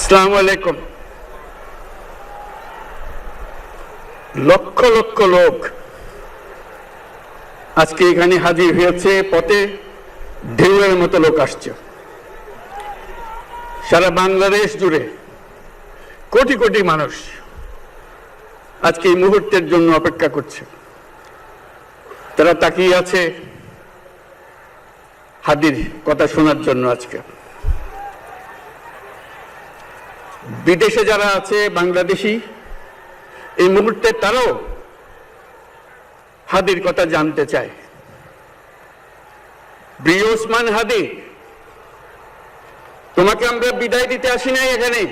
আসসালামু আলাইকুম। লক্ষ লক্ষ লোক আজকে এখানে হাজির হয়েছে, পথে ঢেউয়ের মতো লোক আসছে। সারা বাংলাদেশ জুড়ে কোটি কোটি মানুষ আজকে এই মুহূর্তের জন্য অপেক্ষা করছে। তারা তাকিয়ে আছে হাদির কথা শোনার জন্য। আজকে বিদেশে যারা আছে বাংলাদেশি, এই মুহূর্তে তারাও হাদির কথা জানতে চায়। প্রিয় ওসমান হাদি, তোমাকে আমরা বিদায় দিতে আসি নাই এখানে।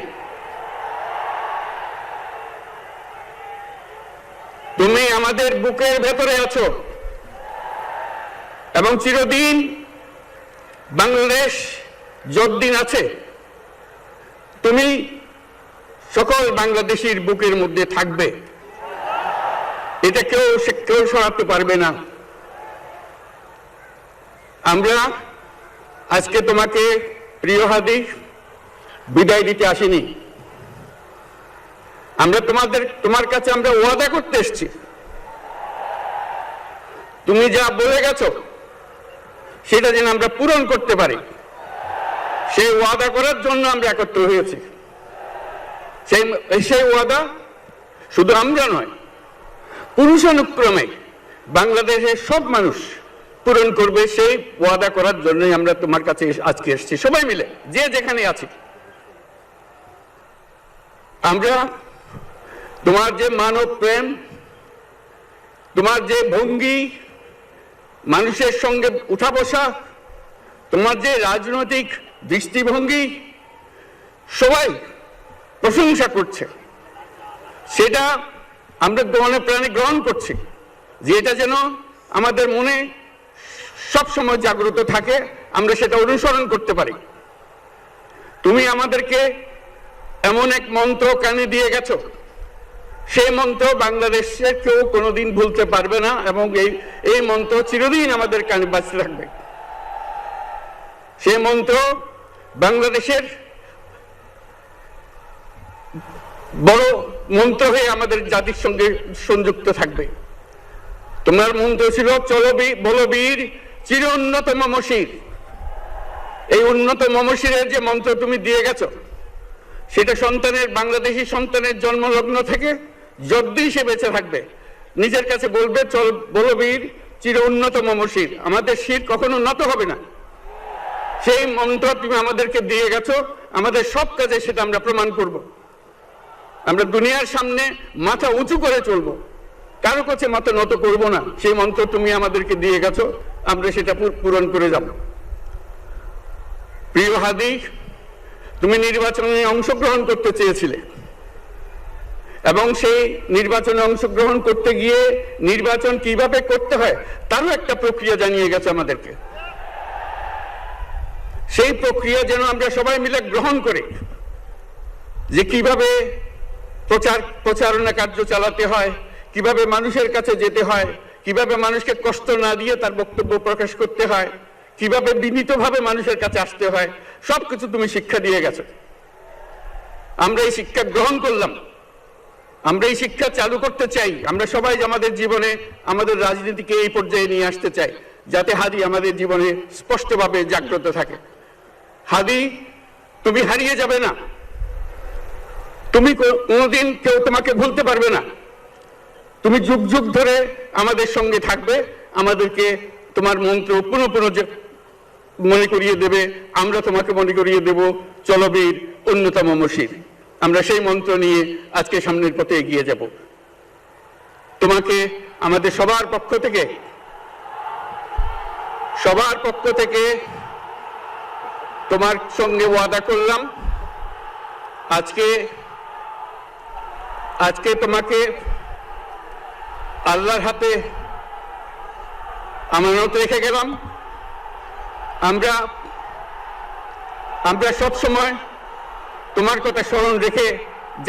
তুমি আমাদের বুকের ভেতরে আছো এবং চিরদিন বাংলাদেশ যতদিন আছে তুমি সকল বাংলাদেশির বুকের মধ্যে থাকবে। এটা কেউ সরাতে পারবে না। আমরা আজকে তোমাকে প্রিয় হাদি বিদায় দিতে আসিনি। আমরা তোমার কাছে আমরা ওয়াদা করতে এসেছি। তুমি যা বলে গেছো সেটা যেন আমরা পূরণ করতে পারি, সেই ওয়াদা করার জন্য আমরা একত্র হয়েছি। সেই ওয়াদা শুধু আমরা নয়, পুরুষানুক্রমে বাংলাদেশের সব মানুষ পূরণ করবে। সেই ওয়াদা করার জন্যই আমরা তোমার কাছে আজকে এসেছি, সবাই মিলে যে যেখানে আছি। আমরা তোমার যে মানব প্রেম, তোমার যে ভঙ্গি, মানুষের সঙ্গে উঠা বসা, তোমার যে রাজনৈতিক দৃষ্টিভঙ্গি, সবাই প্রশংসা করছে। সেটা আমরা মনে প্রাণে গ্রহণ করছি, যে এটা যেন আমাদের মনে সব সময় জাগ্রত থাকে, আমরা সেটা অনুসরণ করতে পারি। তুমি আমাদেরকে এমন এক মন্ত্র কানে দিয়ে গেছো, সেই মন্ত্র বাংলাদেশের কেউ কোনোদিন ভুলতে পারবে না এবং এই মন্ত্র চিরদিন আমাদের কানে বাঁচতে থাকবে। সেই মন্ত্র বাংলাদেশের বড় মন্ত্র হয়ে আমাদের জাতির সঙ্গে সংযুক্ত থাকবে। তোমার মন্ত্র ছিল চলো বলো বীর চির উন্নত মমশির। এই উন্নত মমশিরের যে মন্ত্র তুমি দিয়ে গেছো, সেটা বাংলাদেশি সন্তানের জন্মলগ্ন থেকে যতদিন সে বেঁচে থাকবে নিজের কাছে বলবে চল বলো বীর চির উন্নত মমশির। আমাদের শির কখনো নত হবে না। সেই মন্ত্র তুমি আমাদেরকে দিয়ে গেছো, আমাদের সব কাজে সেটা আমরা প্রমাণ করব। আমরা দুনিয়ার সামনে মাথা উঁচু করে চলবো, কারো কাছে মাথা নত করব না। সেই মন্ত্র তুমি আমাদেরকে দিয়ে গেছো, আমরা সেটা পূরণ করে যাব। প্রিয় হাদি, তুমি নির্বাচনে অংশগ্রহণ করতে চেয়েছিলে এবং সেই নির্বাচনে অংশগ্রহণ করতে গিয়ে নির্বাচন কিভাবে করতে হয় তারও একটা প্রক্রিয়া জানিয়ে গেছে আমাদেরকে। সেই প্রক্রিয়া যেন আমরা সবাই মিলে গ্রহণ করি, যে কিভাবে প্রচারণা কার্য চালাতে হয়, কিভাবে মানুষের কাছে যেতে হয়, কিভাবে মানুষকে কষ্ট না দিয়ে তার বক্তব্য প্রকাশ করতে হয়, কিভাবে বিনীতভাবে মানুষের কাছে আসতে হয়, সবকিছু তুমি শিক্ষা দিয়ে গেছো। আমরা এই শিক্ষা গ্রহণ করলাম, আমরা এই শিক্ষা চালু করতে চাই। আমরা সবাই আমাদের জীবনে আমাদের রাজনীতিকে এই পর্যায়ে নিয়ে আসতে চাই, যাতে হাদি আমাদের জীবনে স্পষ্টভাবে জাগ্রত থাকে। হাদি, তুমি হারিয়ে যাবে না। তুমি কোনোদিন কেউ তোমাকে ভুলতে পারবে না। তুমি যুগ যুগ ধরে আমাদের সঙ্গে থাকবে, আমাদেরকে তোমার মন্ত্র পুনঃ পুনঃ মনে করিয়ে দেবে। আমরা তোমাকে মনে করিয়ে দেব চলো বীর উন্নত মমশির। আমরা সেই মন্ত্র নিয়ে আজকে সামনের পথে এগিয়ে যাব। তোমাকে আমাদের সবার পক্ষ থেকে তোমার সঙ্গে ওয়াদা করলাম, আজকে তোমাকে আল্লাহর হাতে আমানত রেখে গেলাম। আমরা সব সময় তোমার কথা স্মরণ রেখে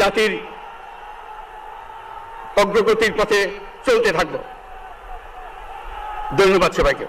জাতির অগ্রগতির পথে চলতে থাকব। ধন্যবাদ সবাইকে।